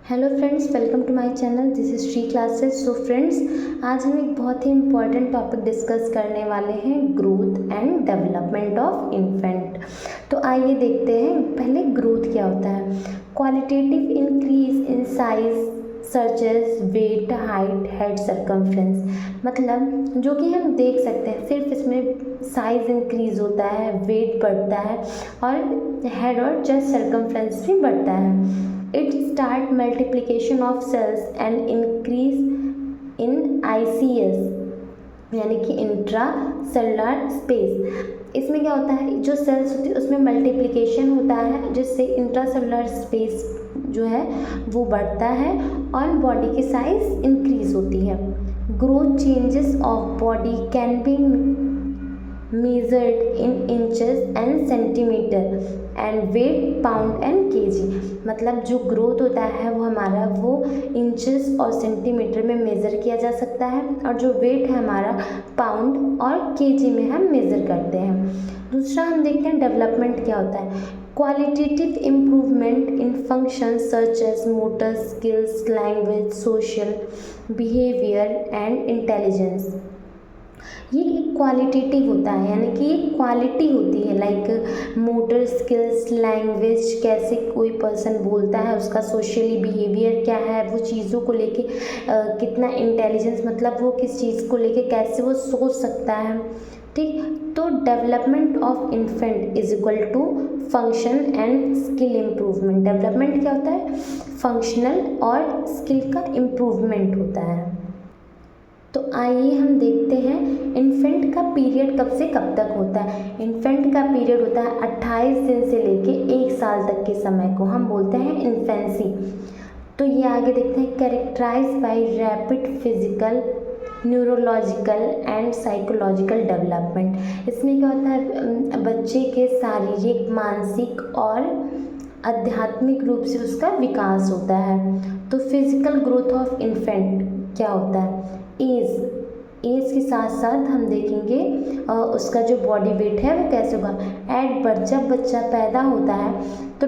Hello friends, welcome to my channel. This is Shri classes. So friends, आज हम एक बहुत ही इम्पॉर्टेंट टॉपिक डिस्कस करने वाले हैं, growth and development of infant. तो आइए देखते हैं पहले ग्रोथ क्या होता है। Qualitative increase in size such as weight, height, head circumference. मतलब जो कि हम देख सकते हैं, सिर्फ इसमें साइज इंक्रीज होता है, वेट बढ़ता है और हेड और चेस्ट सर्कमफ्रेंस भी बढ़ता है। It start multiplication of cells and increase in ICS यानी कि इंट्रा सेलुलर स्पेस। इसमें क्या होता है, जो सेल्स होती है उसमें मल्टीप्लिकेशन होता है, जिससे इंट्रा सेलुलर स्पेस जो है वो बढ़ता है और बॉडी की साइज इंक्रीज होती है। Growth changes of body can be measured in inches and centimeter and weight pound and kg। मतलब जो ग्रोथ होता है वो हमारा वो इंचेस और सेंटीमीटर में मेज़र किया जा सकता है और जो वेट है हमारा पाउंड और केजी में हम मेज़र करते हैं। दूसरा हम देखते हैं डेवलपमेंट क्या होता है। Qualitative improvement in function such as motor skills, language, social behaviour and intelligence. ये एक क्वालिटेटिव होता है, यानी कि एक क्वालिटी होती है, लाइक मोटर स्किल्स, लैंग्वेज, कैसे कोई पर्सन बोलता है, उसका सोशली बिहेवियर क्या है, वो चीज़ों को लेके कितना इंटेलिजेंस, मतलब वो किस चीज़ को लेके कैसे वो सोच सकता है। ठीक, तो development of infant is equal to function and skill improvement. Development क्या होता है, फंक्शनल और स्किल का इम्प्रूवमेंट होता है। तो आइए हम देखते हैं इन्फेंट का पीरियड कब से कब तक होता है। इन्फेंट का पीरियड होता है 28 दिन से लेके 1 साल तक के समय को हम बोलते हैं इन्फेंसी। तो ये आगे देखते हैं, characterise by rapid physical, neurological and psychological development. इसमें क्या होता है, बच्चे के शारीरिक, मानसिक और आध्यात्मिक रूप से उसका विकास होता है। तो फिजिकल ग्रोथ ऑफ इन्फेंट क्या होता है, एज के साथ साथ हम देखेंगे उसका जो बॉडी वेट है वो कैसे होगा। एट बर्थ, जब बच्चा पैदा होता है तो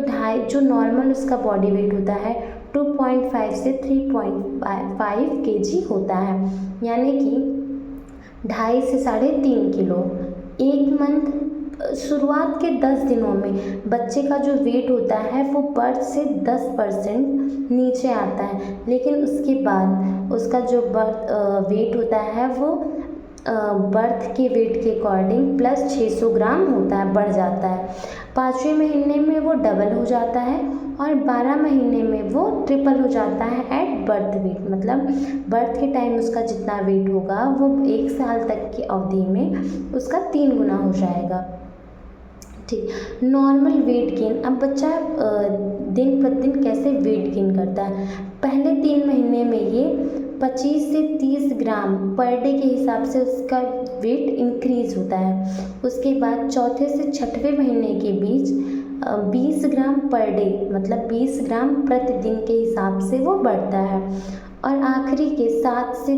जो नॉर्मल उसका बॉडी वेट होता है 2.5 से 3.5 kg होता है, यानी कि 2.5 से 3.5 किलो। एक मंथ, शुरुआत के 10 दिनों में बच्चे का जो वेट होता है वो बर्थ से 10% नीचे आता है, लेकिन उसके बाद उसका जो वेट होता है वो बर्थ के वेट के अकॉर्डिंग प्लस 600 ग्राम होता है, बढ़ जाता है। 5वें महीने में वो डबल हो जाता है और 12 महीने में वो ट्रिपल हो जाता है एट बर्थ वेट। मतलब बर्थ के टाइम उसका जितना वेट होगा वो 1 साल तक की अवधि में उसका 3 गुना हो जाएगा। ठीक, नॉर्मल वेट गेन। अब बच्चा दिन प्रतिदिन कैसे वेट गेन करता है। पहले 3 महीने में ये 25 से 30 ग्राम पर डे के हिसाब से उसका वेट इंक्रीज होता है। उसके बाद चौथे से 6वें महीने के बीच 20 ग्राम पर डे, मतलब 20 ग्राम प्रतिदिन के हिसाब से वो बढ़ता है और आखिरी के 7 से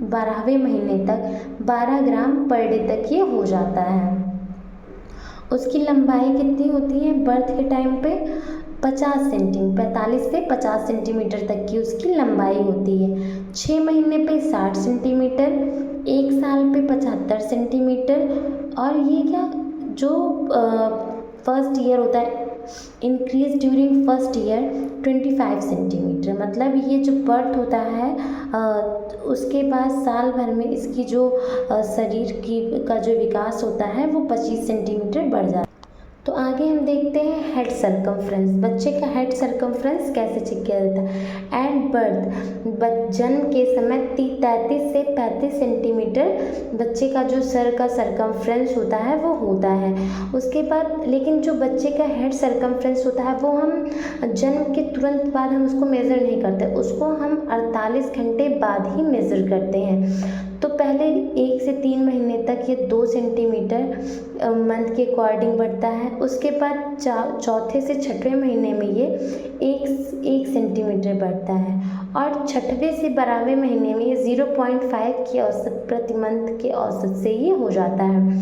12वें महीने तक 12 ग्राम पर डे तक ये हो जाता है। उसकी लंबाई कितनी होती है बर्थ के टाइम पे, 45 से 50 सेंटीमीटर तक की उसकी लंबाई होती है। 6 महीने पे 60 सेंटीमीटर, 1 साल पे 75 सेंटीमीटर और ये क्या जो फर्स्ट ईयर होता है, increase during first year 25 centimetre. मतलब ये जो बर्थ होता है उसके बाद साल भर में इसकी जो शरीर की का जो विकास होता है वो 25 सेंटीमीटर बढ़ जाता है। तो आगे हम देखते हैं हेड सर्कमफ्रेंस। बच्चे का हेड सर्कमफ्रेंस कैसे चेक किया जाता है। एट बर्थ, जन्म के समय 33 से 35 सेंटीमीटर बच्चे का जो सर का सर्कमफ्रेंस होता है वो होता है। उसके बाद लेकिन जो बच्चे का हेड सर्कमफ्रेंस होता है वो हम जन्म के तुरंत बाद हम उसको मेज़र नहीं करते, उसको हम 48 घंटे बाद ही मेज़र करते हैं। तो पहले 1 से 3 महीने तक ये 2 सेंटीमीटर मंथ के अकॉर्डिंग बढ़ता है। उसके बाद चौथे से 6वें महीने में ये 1 सेंटीमीटर बढ़ता है और 6वें से 12वें महीने में ये 0.5 की औसत प्रति मंथ के औसत से ये हो जाता है।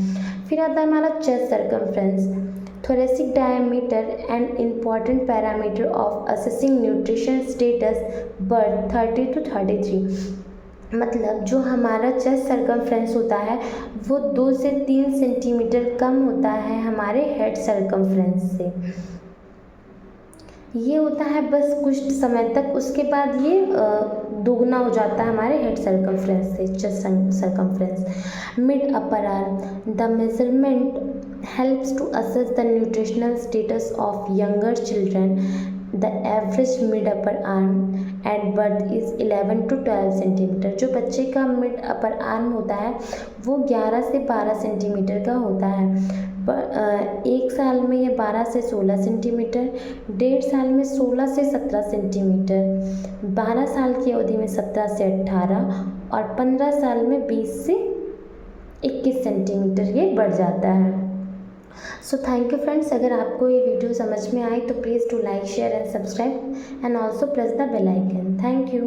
फिर आता है हमारा chest circumference. thoracic diameter, an important parameter of assessing nutrition status, birth 30 to 33। मतलब जो हमारा चेस्ट सर्कमफ्रेंस होता है वो 2 से 3 सेंटीमीटर कम होता है हमारे हेड सर्कमफ्रेंस से। ये होता है बस कुछ समय तक, उसके बाद ये दोगुना हो जाता है हमारे हेड सर्कमफ्रेंस से, chest circumference. Mid upper arm, the measurement helps to assess the nutritional status of younger children. The average mid upper arm at birth is 11 to 12 centimetre. जो बच्चे का मिड अपर आर्म होता है वो 11 से 12 centimetre का होता है। 1 साल में ये 12 से 16 सेंटीमीटर, 1.5 साल में 16 से 17 सेंटीमीटर, 12 साल की अवधि में 17 से 18 और 15 साल में 20 से 21 सेंटीमीटर ये बढ़ जाता है। So thank you friends. अगर आपको ये वीडियो समझ में आए तो please do like, share and subscribe and also press the bell icon. Thank you.